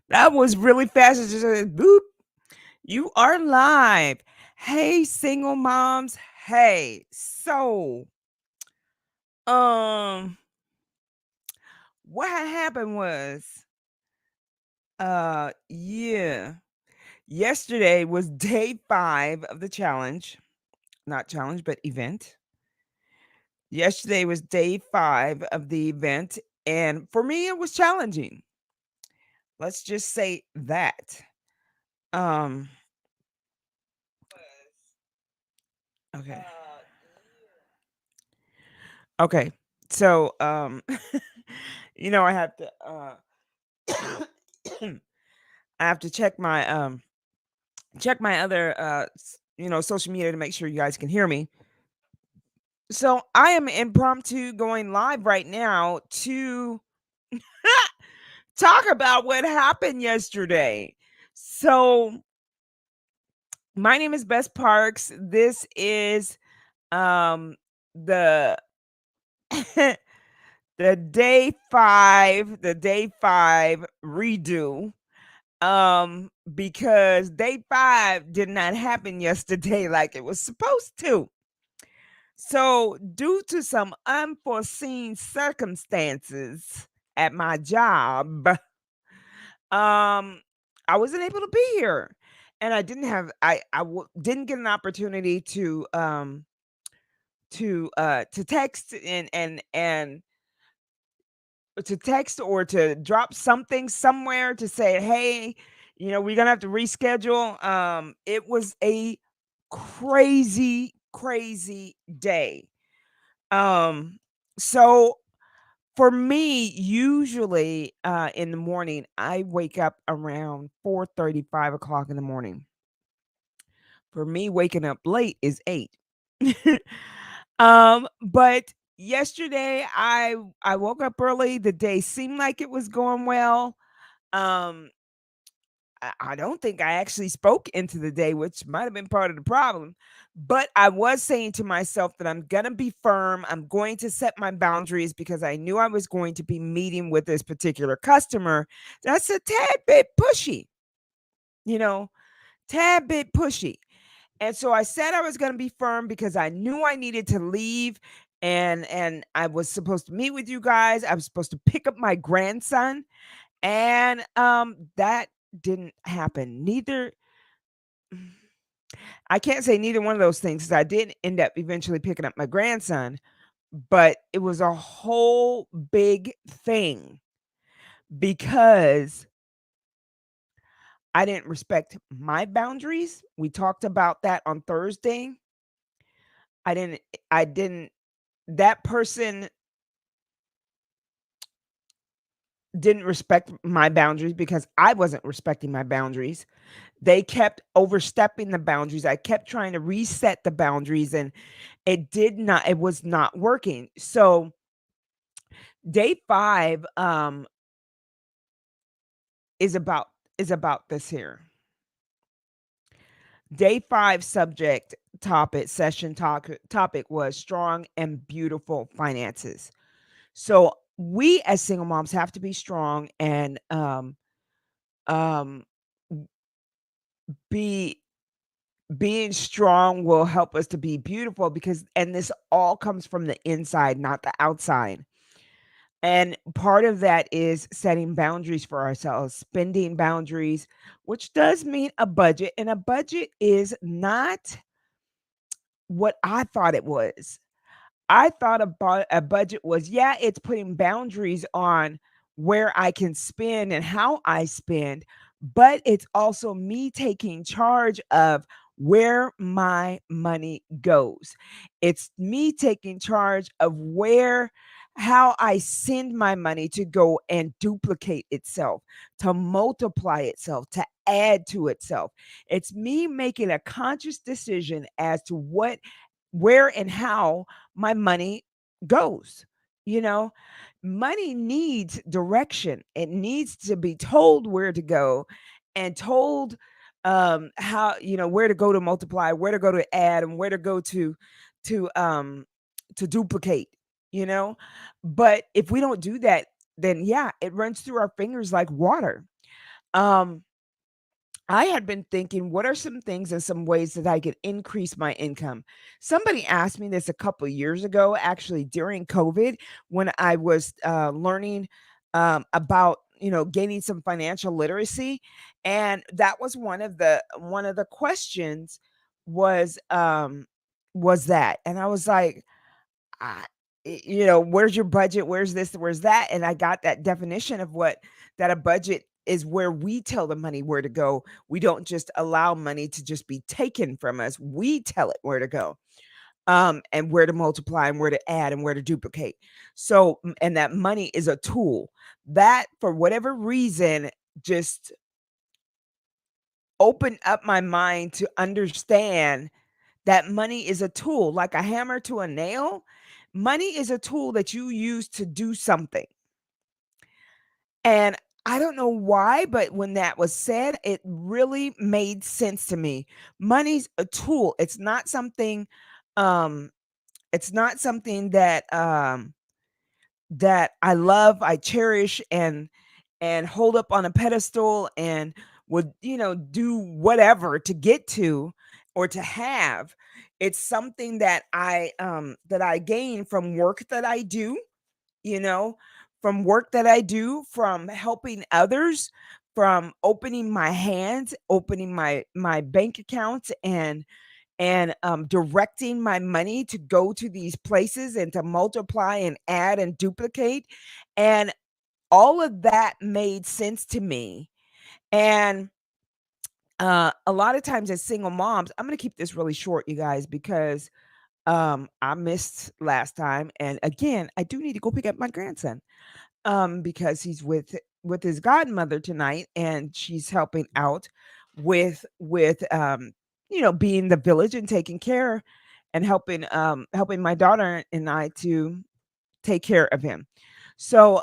That was really fast. It just said, boop. You are live. Hey, single moms. Hey. Um, what had happened was, yeah. Yesterday was day 5 of the challenge. Not challenge, but event. Yesterday was day 5 of the event, and for me, it was challenging. Let's just say that. Um, okay. Okay. So, I have to I have to check my other social media to make sure you guys can hear me. So, I am impromptu going live right now to talk about what happened yesterday. So, my name is Bess Parks. This is the the day 5 redo. Because day 5 did not happen yesterday like it was supposed to. So, due to some unforeseen circumstances at my job, um, I wasn't able to be here, and I didn't have didn't get an opportunity to text or to drop something somewhere to say, "Hey, we're gonna have to reschedule." It was a crazy, crazy day. Um, so for me, usually in the morning, I wake up around 4:30, 5 o'clock in the morning. For me, waking up late is 8. But yesterday I woke up early. The day seemed like it was going well. Um, I don't think I actually spoke into the day, which might have been part of the problem. But I was saying to myself that I'm going to be firm. I'm going to set my boundaries because I knew I was going to be meeting with this particular customer. That's a tad bit pushy, you know, tad bit pushy. And so I said I was going to be firm because I knew I needed to leave, and I was supposed to meet with you guys. I was supposed to pick up my grandson, and that didn't happen. Neither I can't say neither one of those things 'cause I did end up eventually picking up my grandson, but it was a whole big thing because I didn't respect my boundaries. We talked about that on Thursday. I didn't I didn't that person didn't respect my boundaries because I wasn't respecting my boundaries. They kept overstepping the boundaries. I kept trying to reset the boundaries, and it was not working. So, day 5 is about this here. Day 5 subject topic session topic was strong and beautiful finances. So, we as single moms have to be strong and um be being strong will help us to be beautiful because and this all comes from the inside, not the outside. And part of that is setting boundaries for ourselves, spending boundaries, which does mean a budget. And a budget is not what I thought it was. I thought a budget was, yeah, it's putting boundaries on where I can spend and how I spend, but it's also me taking charge of where my money goes. It's me taking charge of how I send my money to go and duplicate itself, to multiply itself, to add to itself. It's me making a conscious decision as to where and how my money goes. You know, money needs direction. It needs to be told where to go and told how, where to go to multiply, where to go to add, and where to go to to duplicate, you know? But if we don't do that, then yeah, it runs through our fingers like water. Um, I had been thinking, what are some things and some ways that I could increase my income? Somebody asked me this a couple years ago, actually during COVID, when I was learning about gaining some financial literacy, and that was one of the questions was that, and I was like, I, where's your budget? Where's this? Where's that? And I got that definition of what that a budget is where we tell the money where to go. We don't just allow money to just be taken from us. We tell it where to go, and where to multiply and where to add and where to duplicate. So, and that money is a tool that, for whatever reason, just opened up my mind to understand that money is a tool, like a hammer to a nail. Money is a tool that you use to do something. And I don't know why, but when that was said, it really made sense to me. Money's a tool. Um it's not something that I love, I cherish and hold up on a pedestal and would, do whatever to get to or to have. It's something that I gain from work that I do, you know, from work that I do, from helping others, from opening my hands, opening my bank accounts and directing my money to go to these places and to multiply and add and duplicate. And all of that made sense to me. And a lot of times as single moms, I'm going to keep this really short, you guys, because I missed last time. And again, I do need to go pick up my grandson because he's with his godmother tonight, and she's helping out with being the village and taking care and helping my daughter and I to take care of him. So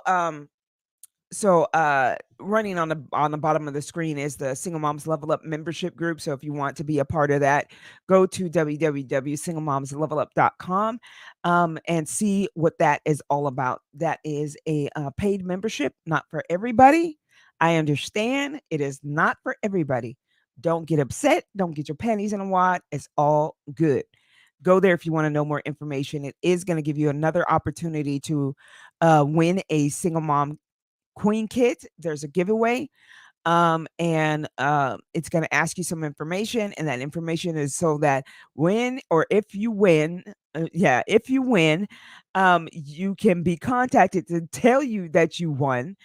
running on the bottom of the screen is the Single Moms Level Up membership group. So if you want to be a part of that, go to www.singlemomslevelup.com and see what that is all about. That is a paid membership, not for everybody. I understand it is not for everybody. Don't get upset. Don't get your panties in a wad. It's all good. Go there if you want to know more information. It is going to give you another opportunity to win a single mom queen kit. There's a giveaway. And it's going to ask you some information, and that information is so that when or if you win, if you win, you can be contacted to tell you that you won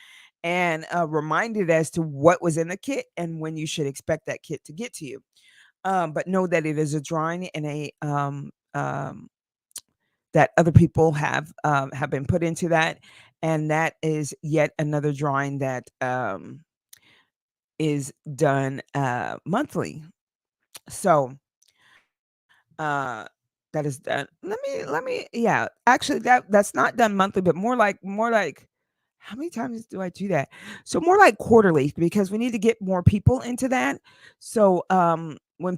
and reminded as to what was in the kit and when you should expect that kit to get to you. But know that it is a drawing and a that other people have been put into that, and that is yet another drawing that is done monthly. So uh that is done. Let me yeah, actually that's not done monthly, but more like how many times do I do that? So more like quarterly, because we need to get more people into that. So when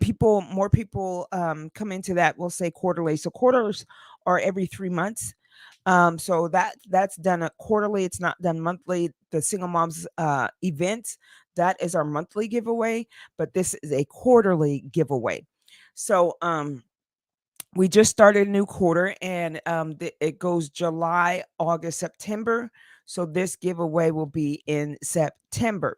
more people come into that, we'll say quarterly. So quarters are every 3 months. So that's done quarterly. It's not done monthly. The single moms event, that is our monthly giveaway, but this is a quarterly giveaway. So we just started a new quarter, and it goes July, August, September. So this giveaway will be in September.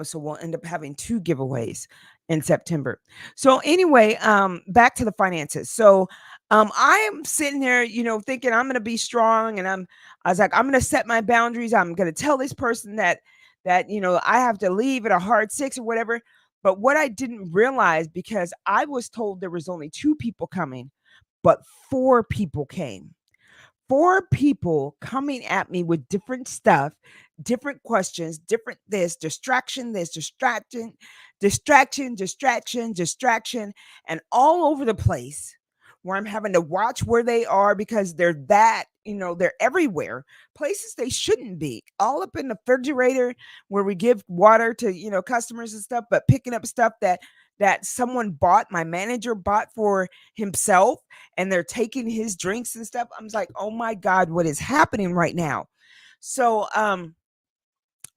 So we'll end up having two giveaways in September. So anyway, back to the finances. So I am sitting there, thinking I'm gonna be strong, and I was like, I'm gonna set my boundaries. I'm gonna tell this person that I have to leave at a hard six or whatever. But what I didn't realize, because I was told there was only two people coming, but four people came. Four people coming at me with different stuff, different questions, different this, distraction, and all over the place, where I'm having to watch where they are because they're everywhere, places they shouldn't be, all up in the refrigerator where we give water to, customers and stuff, but picking up stuff that someone bought, my manager bought for himself, and they're taking his drinks and stuff. I'm like, oh my God, what is happening right now? So,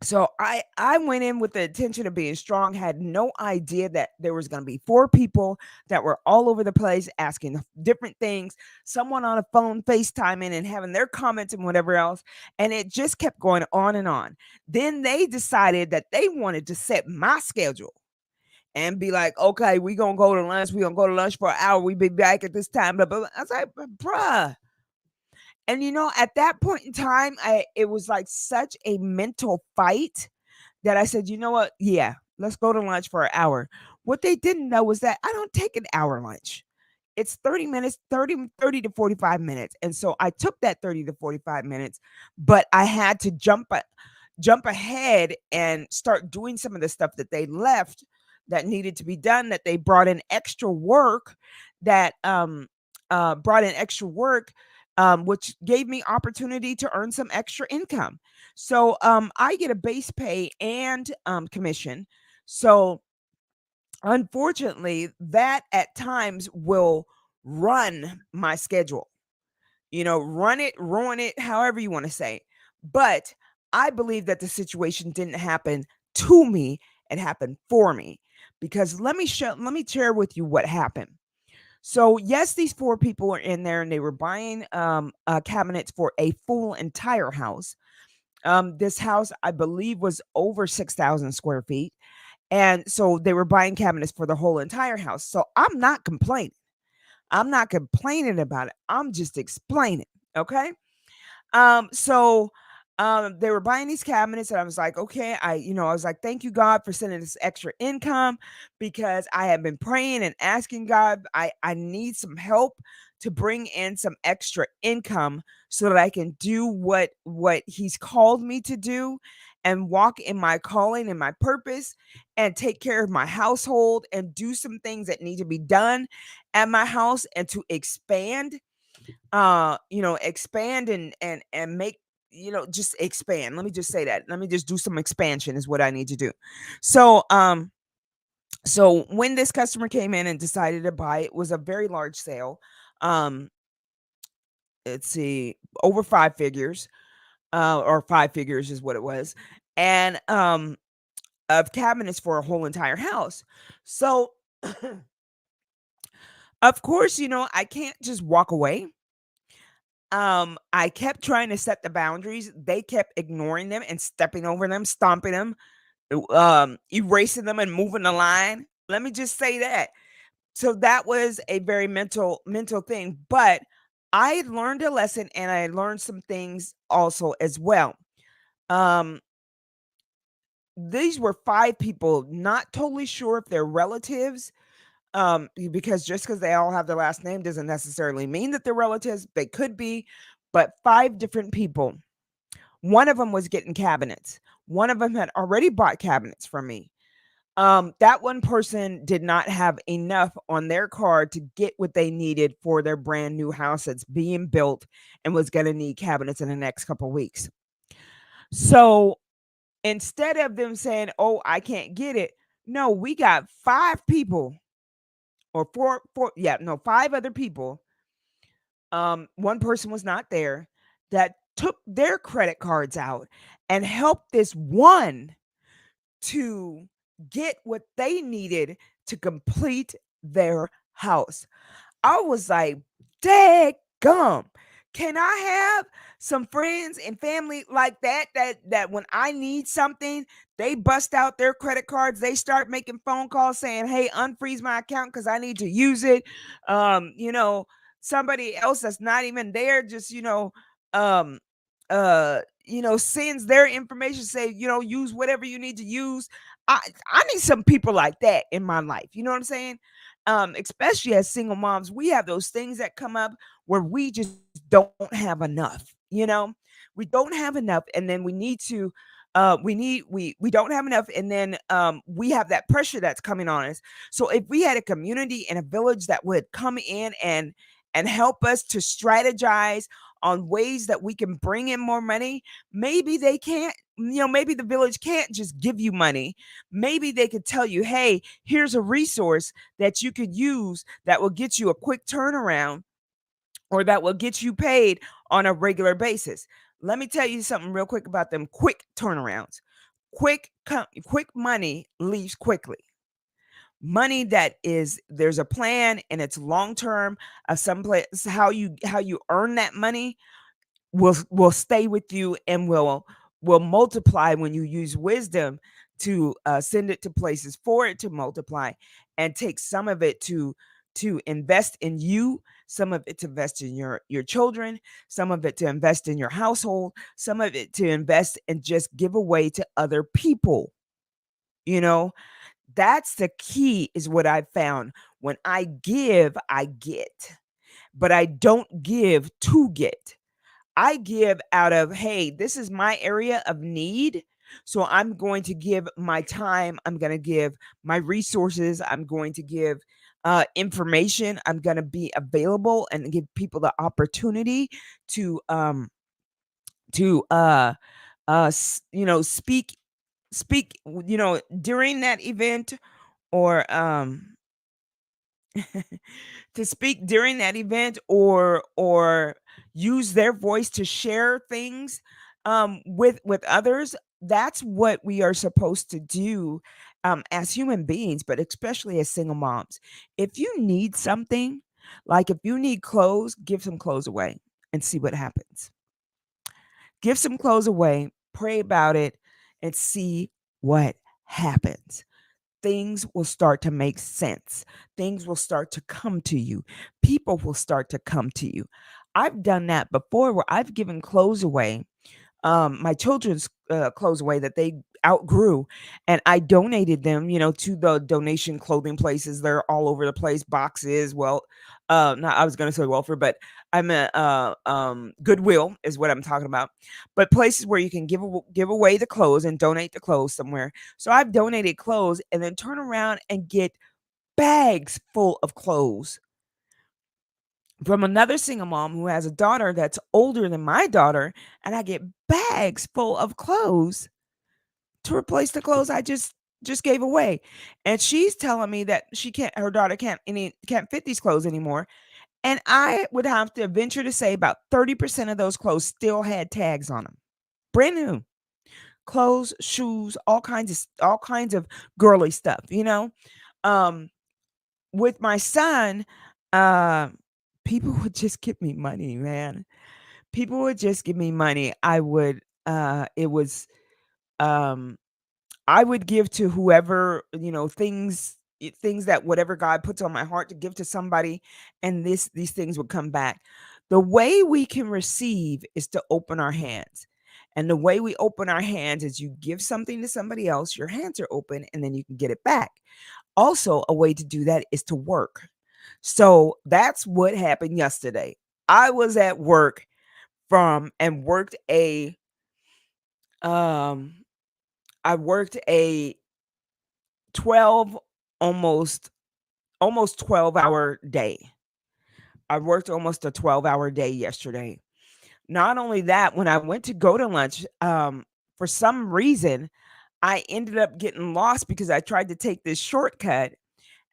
so I went in with the intention of being strong, had no idea that there was going to be four people that were all over the place asking different things, someone on a phone FaceTiming and having their comments and whatever else, and it just kept going on and on. Then they decided that they wanted to set my schedule and be like, "Okay, we gonna go to lunch. We gonna go to lunch for an hour. We be back at this time." Blah, blah, blah. I was like, "Bruh." And at that point in time, it was like such a mental fight that I said, "You know what? Yeah, let's go to lunch for an hour." What they didn't know was that I don't take an hour lunch. It's 30 minutes, 30 to 45 minutes. And so I took that 30 to 45 minutes, but I had to jump ahead and start doing some of the stuff that they left that needed to be done, that they brought in extra work, that brought in extra work, which gave me opportunity to earn some extra income. So I get a base pay and commission. So unfortunately, that at times will run my schedule, run it, ruin it, however you want to say. But I believe that the situation didn't happen to me, it happened for me. Because let me share with you what happened. So, yes, these four people were in there and they were buying cabinets for a full entire house. This house, I believe, was over 6,000 square feet. And so they were buying cabinets for the whole entire house. So I'm not complaining. I'm not complaining about it. I'm just explaining. Okay. So they were buying these cabinets, and I was like, okay, I was like, thank you, God, for sending this extra income because I have been praying and asking God, I need some help to bring in some extra income so that I can do what He's called me to do and walk in my calling and my purpose and take care of my household and do some things that need to be done at my house and to expand and make, just expand. Let me just say that. Let me just do some expansion is what I need to do. So when this customer came in and decided to buy, it was a very large sale. Um let's see, over five figures, or five figures is what it was. And of cabinets for a whole entire house. So of course, I can't just walk away. I kept trying to set the boundaries. They kept ignoring them and stepping over them, stomping them, erasing them and moving the line. Let me just say that. So that was a very mental thing, but I learned a lesson and I learned some things also as well. Um these were five people, not totally sure if they're relatives, because just because they all have the last name doesn't necessarily mean that they're relatives. They could be, but five different people. One of them was getting cabinets. One of them had already bought cabinets from me. That one person did not have enough on their card to get what they needed for their brand new house that's being built and was going to need cabinets in the next couple weeks. So instead of them saying, "Oh, I can't get it," no, we got five people or four, no, five other people. One person was not there, that took their credit cards out and helped this one to get what they needed to complete their house. I was like, gum. Can I have some friends and family like that? That when I need something, they bust out their credit cards. They start making phone calls saying, "Hey, unfreeze my account because I need to use it." Um, you know, Somebody else that's not even there, just um, sends their information, say, use whatever you need to use. I I need some people like that in my life. You know what I'm saying? Especially as single moms, we have those things that come up where we just don't have enough. We don't have enough, and then we need to we don't have enough, and then we have that pressure that's coming on us. So if we had a community and a village that would come in and help us to strategize on ways that we can bring in more money, maybe they can't, maybe the village can't just give you money. Maybe they could tell you, "Hey, here's a resource that you could use that will get you a quick turnaround or that will get you paid on a regular basis." Let me tell you something real quick about them quick turnarounds. Quick money leaves quickly. Money that is there's a plan and it's long term of some place how you earn that money will stay with you and will multiply when you use wisdom to send it to places for it to multiply, and take some of it to invest in you, some of it to invest in your children, some of it to invest in your household, some of it to invest and just give away to other people. You know, that's the key, is what I've found. When I give, I get, but I don't give to get. I give out of, hey, this is my area of need. So I'm going to give my time. I'm going to give my resources. I'm going to give information. I'm going to be available and give people the opportunity to to uh speak during that event, or to speak during that event, or use their voice to share things with others. That's what we are supposed to do as human beings, but especially as single moms. If you need something, like if you need clothes, give some clothes away and see what happens. Give some clothes away, pray about it, and see what happens. Things will start to make sense. Things will start to come to you. People will start to come to you. I've done that before, where I've given clothes away, my children's clothes away that they outgrew, and I donated them, to the donation clothing places. They're all over the place. Boxes, well, not I was going to say welfare, but I'm a Goodwill is what I'm talking about. But places where you can give away the clothes and donate the clothes somewhere. So I've donated clothes and then turn around and get bags full of clothes from another single mom who has a daughter that's older than my daughter, and I get bags full of clothes to replace the clothes I just gave away. And she's telling me that her daughter can't fit these clothes anymore. And I would have to venture to say about 30% of those clothes still had tags on them. Brand new. Clothes, shoes, all kinds of girly stuff. Um with my son, uh people would just give me money, man. People would just give me money. It was um I would give to whoever, things that whatever God puts on my heart to give to somebody, and these things would come back. The way we can receive is to open our hands. And the way we open our hands is you give something to somebody else, your hands are open, and then you can get it back. Also, a way to do that is to work. So that's what happened yesterday. I was at work from and worked a um I worked a 12 almost almost 12-hour day. I worked almost a 12-hour day yesterday. Not only that, when I went to go to lunch, for some reason, I ended up getting lost because I tried to take this shortcut,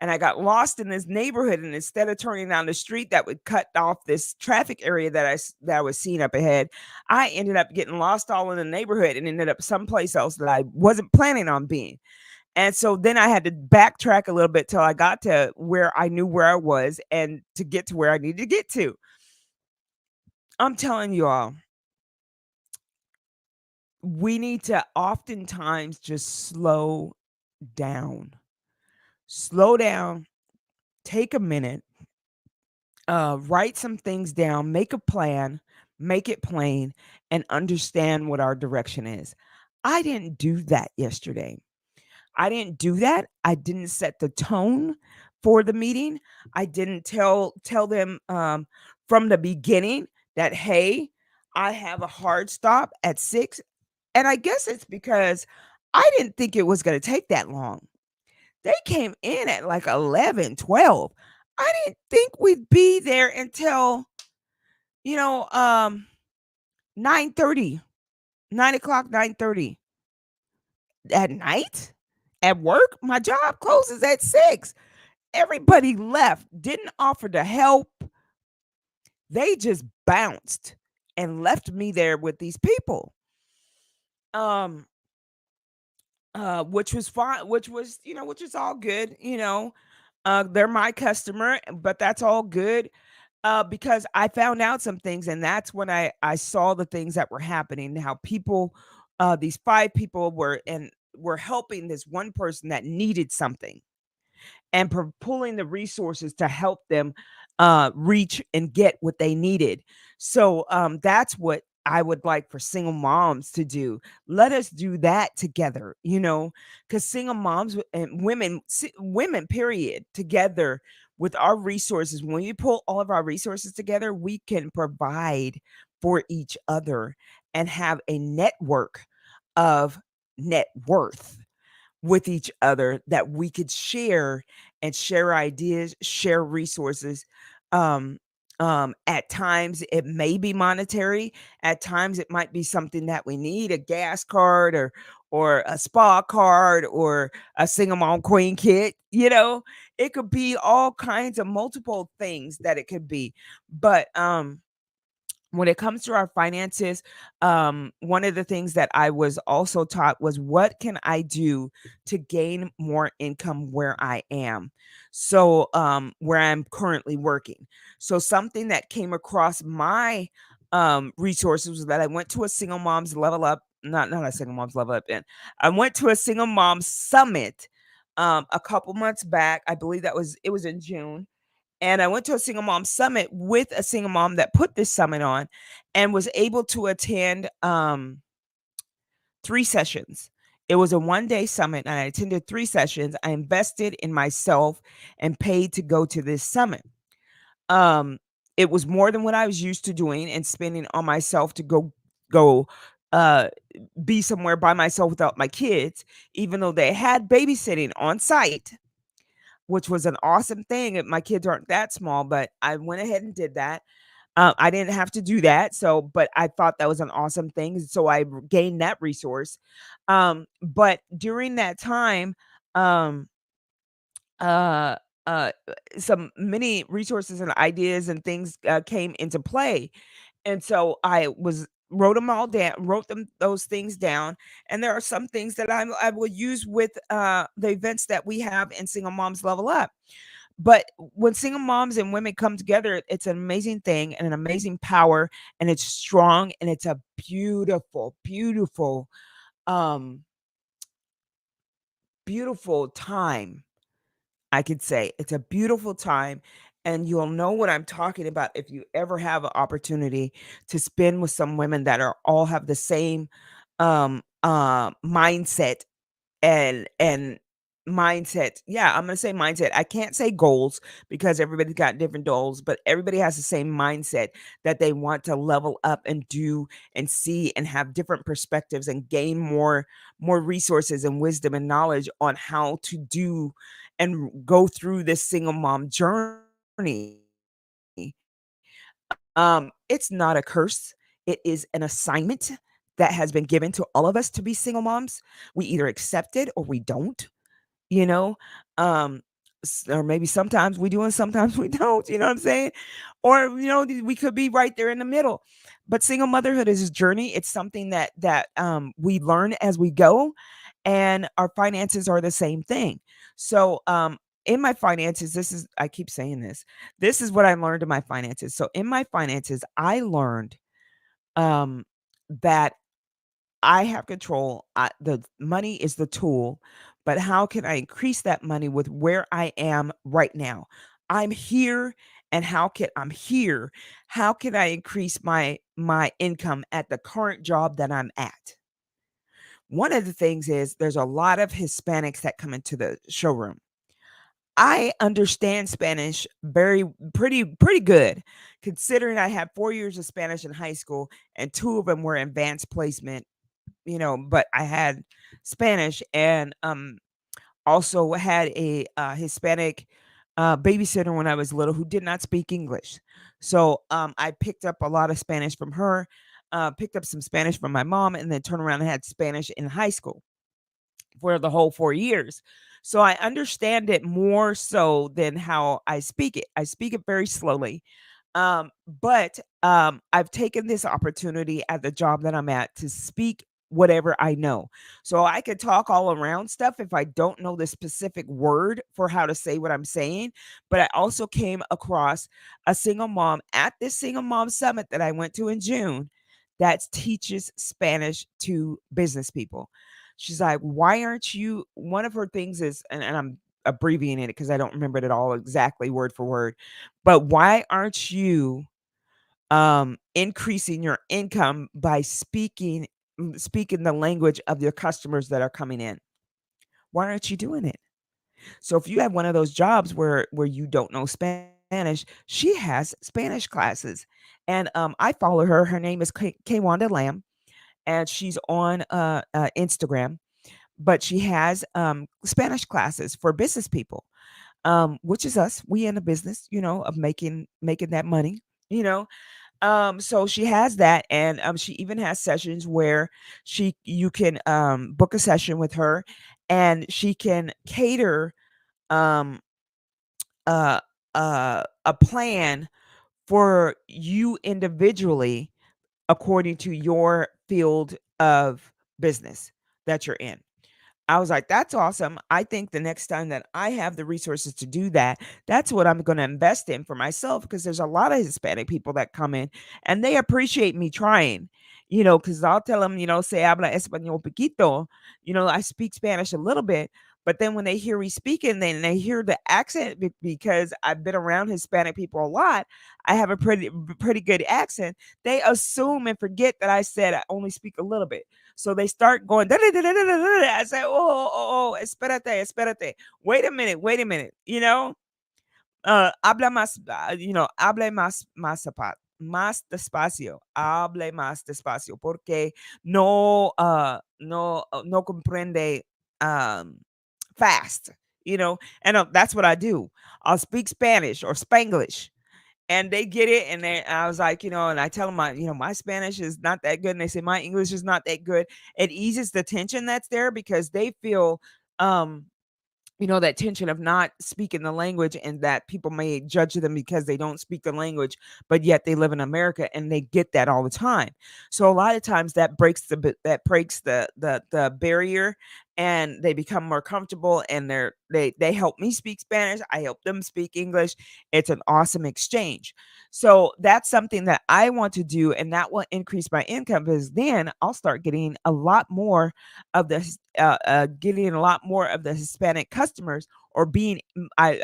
and I got lost in this neighborhood, and instead of turning down the street that would cut off this traffic area that I was seeing up ahead, I ended up getting lost all in the neighborhood and ended up someplace else that I wasn't planning on being. And so then I had to backtrack a little bit till I got to where I knew where I was and to get to where I needed to get to. I'm telling you all, we need to oftentimes just down. Slow down, take a minute, write some things down, make a plan, make it plain, and understand what our direction is. I didn't do that yesterday. I didn't do that. I didn't set the tone for the meeting. I didn't tell them from the beginning that, hey, I have a hard stop at 6. And I guess it's because I didn't think it was going to take that long. They came in at like 11, 12. I didn't think we'd be there until, you know, 9:30, 9 o'clock, 9:30 at night at work. My job closes at 6. Everybody left, didn't offer to help. They just bounced and left me there with these people. Um, which was fine, which was, which is all good, they're my customer, but that's all good. Because I found out some things, and that's when I saw the things that were happening, how people, these 5 people were helping this one person that needed something, and pulling the resources to help them reach and get what they needed. So that's what I would like for single moms to do. Let us do that together, because single moms and women, women, period, together with our resources. When we pull all of our resources together, we can provide for each other and have a network of net worth with each other that we could share and share ideas, share resources. Um, at times it may be monetary, at times it might be something that we need, a gas card or a spa card or a single mom queen kit, it could be all kinds of multiple things that it could be. But when it comes to our finances, one of the things that I was also taught was, what can I do to gain more income where I am? So, where I'm currently working. So, something that came across my resources was that I went to a single moms level up, not a single moms level up, and I went to a single mom summit a couple months back. I believe it was in June, and I went to a single mom summit with a single mom that put this summit on, and was able to attend 3 sessions. It was a one-day summit, and I attended 3 sessions. I invested in myself and paid to go to this summit. Um, it was more than what I was used to doing and spending on myself to go uh be somewhere by myself without my kids, even though they had babysitting on site, which was an awesome thing. My kids aren't that small, but I went ahead and did that. I didn't have to do that, so but I thought that was an awesome thing, so I gained that resource. But during that time, um, uh, uh, some many resources and ideas and things came into play, and so I was wrote them those things down. And there are some things that I will use with the events that we have in Single Moms Level Up. But when single moms and women come together, it's an amazing thing and an amazing power, and it's strong, and it's a beautiful, beautiful, um, beautiful time. I could say it's a beautiful time, and you'll know what I'm talking about if you ever have an opportunity to spend with some women that are all have the same mindset and mindset. Yeah, I'm gonna say mindset. I can't say goals because everybody's got different goals, but everybody has the same mindset that they want to level up and do and see and have different perspectives and gain more resources and wisdom and knowledge on how to do and go through this single mom journey. It's not a curse. It is an assignment that has been given to all of us to be single moms. We either accept it or we don't, you know um or maybe sometimes we do and sometimes we don't, you know what I'm saying? Or we could be right there in the middle. But single motherhood is a journey. It's something that we learn as we go, and our finances are the same thing. So in my finances, I keep saying this is what I learned in my finances. So in my finances, I learned um that I have control. The money is the tool, but how can I increase that money with where I am right now? I'm here, and I'm here? How can I increase my income at the current job that I'm at? One of the things is there's a lot of Hispanics that come into the showroom. I understand Spanish pretty good, considering I had 4 years of Spanish in high school and 2 of them were advanced placement, but I had Spanish, and also had a Hispanic babysitter when I was little who did not speak English. So I picked up a lot of Spanish from her, picked up some Spanish from my mom, and then turned around and had Spanish in high school for the whole 4 years. So I understand it more so than how I speak it. I speak it very slowly. I've taken this opportunity at the job that I'm at to speak whatever I know. So I could talk all around stuff if I don't know the specific word for how to say what I'm saying. But I also came across a single mom at this single mom summit that I went to in June that teaches Spanish to business people. She's like, why aren't you? One of her things is, and I'm abbreviating it because I don't remember it all exactly word for word, but why aren't you increasing your income by speaking the language of your customers that are coming in? Why aren't you doing it? So if you have one of those jobs where you don't know Spanish, she has Spanish classes. And I follow her. Her name is Kwanda Lamb, and she's on Instagram. But she has Spanish classes for business people, which is us. We in the business, of making that money, you know. So she has that, and she even has sessions where she you can book a session with her, and she can cater um uh a plan for you individually according to your field of business that you're in. I was like, "That's awesome." I think the next time that I have the resources to do that, that's what I'm gonna invest in for myself, because there's a lot of Hispanic people that come in and they appreciate me trying, because I'll tell them, "Se habla español poquito." I speak Spanish a little bit, but then when they hear me speaking, then they hear the accent because I've been around Hispanic people a lot. I have a pretty good accent. They assume and forget that I said I only speak a little bit. So they start going, "Da, da, da, da, da, da, da, da." I say, espérate, espérate. Wait a minute. Habla más, hable más despacio, hable más despacio, porque no comprende um, fast, and that's what I do. I'll speak Spanish or Spanglish, and they get it, and I was like, and I tell them my Spanish is not that good, and they say my English is not that good. It eases the tension that's there because they feel um that tension of not speaking the language, and that people may judge them because they don't speak the language, but yet they live in America and they get that all the time. So a lot of times that breaks the barrier, and they become more comfortable, and they help me speak Spanish, I help them speak English. It's an awesome exchange. So that's something that I want to do, and that will increase my income, because then I'll start getting a lot more of the Hispanic customers, or a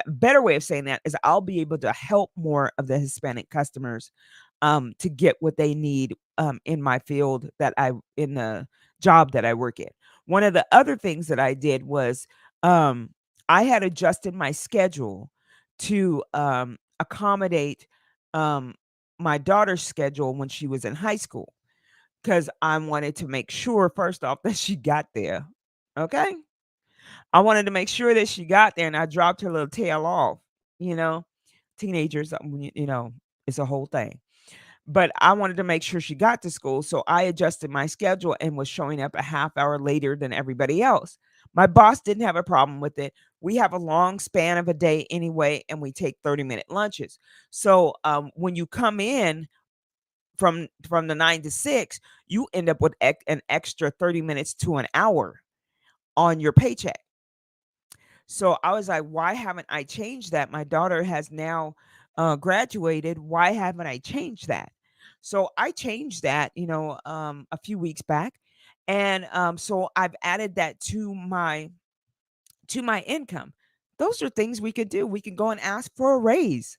better way of saying that is I'll be able to help more of the Hispanic customers to get what they need in my field in the job that I work in. One of the other things that I did was um, I had adjusted my schedule to accommodate um, my daughter's schedule when she was in high school, because I wanted to make sure, first off, that she got there. Okay. I wanted to make sure that she got there, and I dropped her little tail off, you know. Teenagers, it's a whole thing. But I wanted to make sure she got to school, so I adjusted my schedule and was showing up a half hour later than everybody else. My boss didn't have a problem with it. We have a long span of a day anyway, and we take 30-minute lunches. So when you come in from the 9 to 6, you end up with an extra 30 minutes to an hour on your paycheck. So I was like, why haven't I changed that? My daughter has now graduated. Why haven't I changed that? So I changed that, a few weeks back. And so I've added that to my income. Those are things we could do. We can go and ask for a raise.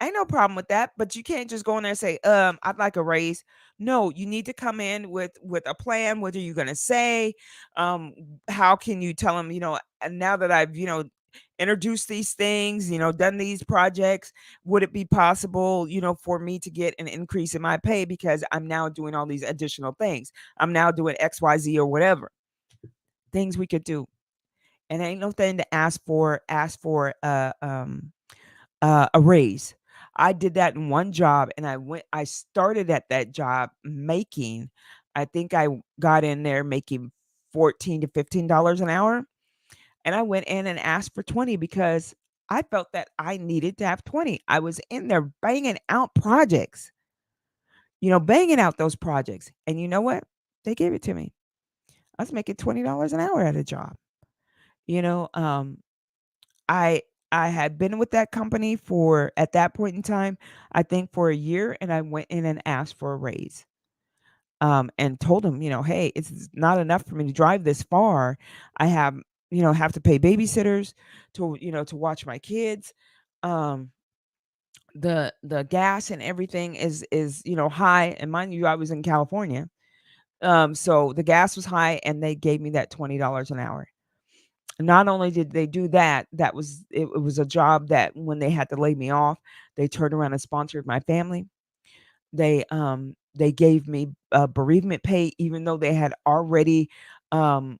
Ain't no problem with that, but you can't just go in there and say, I'd like a raise. No, you need to come in with a plan. What are you gonna say? Um, how can you tell them, and now that I've, introduced these things, done these projects, would it be possible, for me to get an increase in my pay because I'm now doing all these additional things. I'm now doing XYZ or whatever. Things we could do. And ain't no thing to ask for a raise. I did that in one job, and I started at that job making, I think I got in there making 14 to $15 an hour, and I went in and asked for 20 because I felt that I needed to have 20. I was in there banging out projects, banging out those projects. And you know what? They gave it to me. I was making $20 an hour at a job. You know, um, I I had been with that company for at that point in time, I think for a year, and I went in and asked for a raise. And told them, "Hey, it's not enough for me to drive this far. I have to pay babysitters to watch my kids. Um, the gas and everything is high, and mind you, I was in California. So the gas was high, and they gave me that $20 an hour. Not only did they do that, it was a job that when they had to lay me off, they turned around and sponsored my family. They gave me, bereavement pay even though they had already, um,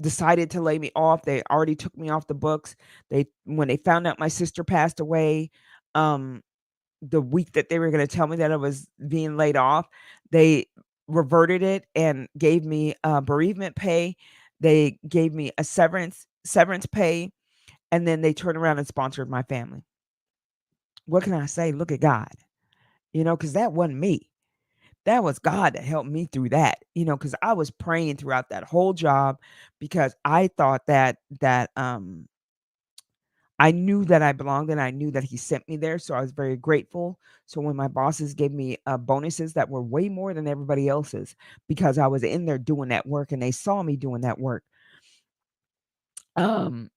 decided to lay me off. They already took me off the books. They When they found out my sister passed away, um, the week that they were gonna tell me that I was being laid off, they reverted it and gave me, bereavement pay. They gave me a severance pay, and then they turned around and sponsored my family. What can I say? Look at God, because that wasn't me. That was God that helped me through that, because I was praying throughout that whole job because I thought that I knew that I belonged and I knew that he sent me there, so I was very grateful. So when my bosses gave me, bonuses that were way more than everybody else's because I was in there doing that work and they saw me doing that work, um,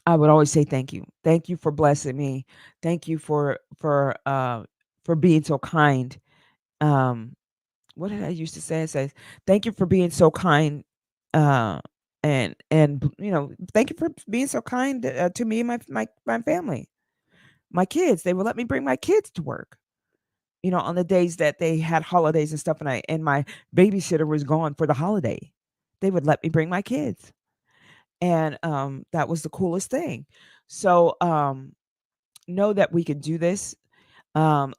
I would always say, "Thank you. Thank you for blessing me. Thank you for being so kind." Um what did I used to say? I said, "Thank you for being so kind, uh, thank you for being so kind, to me and my family, my kids." They would let me bring my kids to work, on the days that they had holidays and stuff, and my babysitter was gone for the holiday. They would let me bring my kids, and, that was the coolest thing. So, know that we can do this.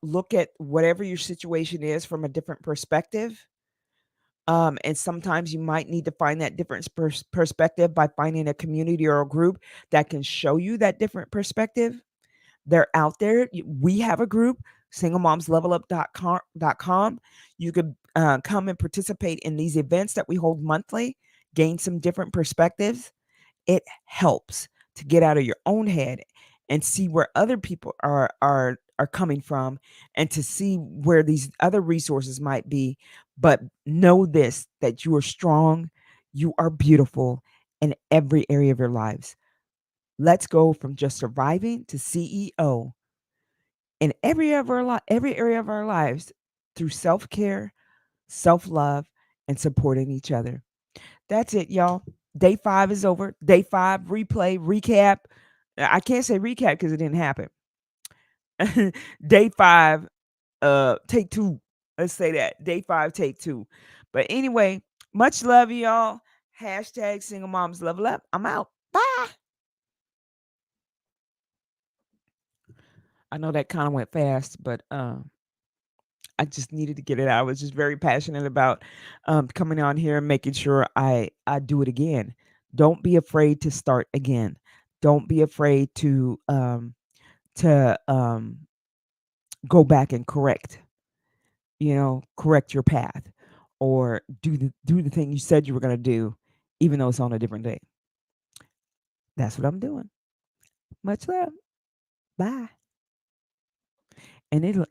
Look at whatever your situation is from a different perspective. And sometimes you might need to find that different perspective by finding a community or a group that can show you that different perspective. They're out there. We have a group, singlemomslevelup.com. You could come and participate in these events that we hold monthly, gain some different perspectives. It helps to get out of your own head and see where other people are coming from and to see where these other resources might be. But know this, that you are strong, you are beautiful in every area of your lives. Let's go from just surviving to CEO in every area of our lives through self-care, self-love, and supporting each other. That's it, y'all. Day 5 is over. Day 5, replay, recap. I can't say recap because it didn't happen. Day 5, take 2. Let's say that. Day 5, take 2. But anyway, much love, y'all. Hashtag single moms level up. I'm out. Bye. I know that kind of went fast, but I just needed to get it out. I was just very passionate about coming on here and making sure I do it again. Don't be afraid to start again. Don't be afraid to go back and correct your path or do the thing you said you were going to do, even though it's on a different day. That's what I'm doing. Much love. Bye. And it'll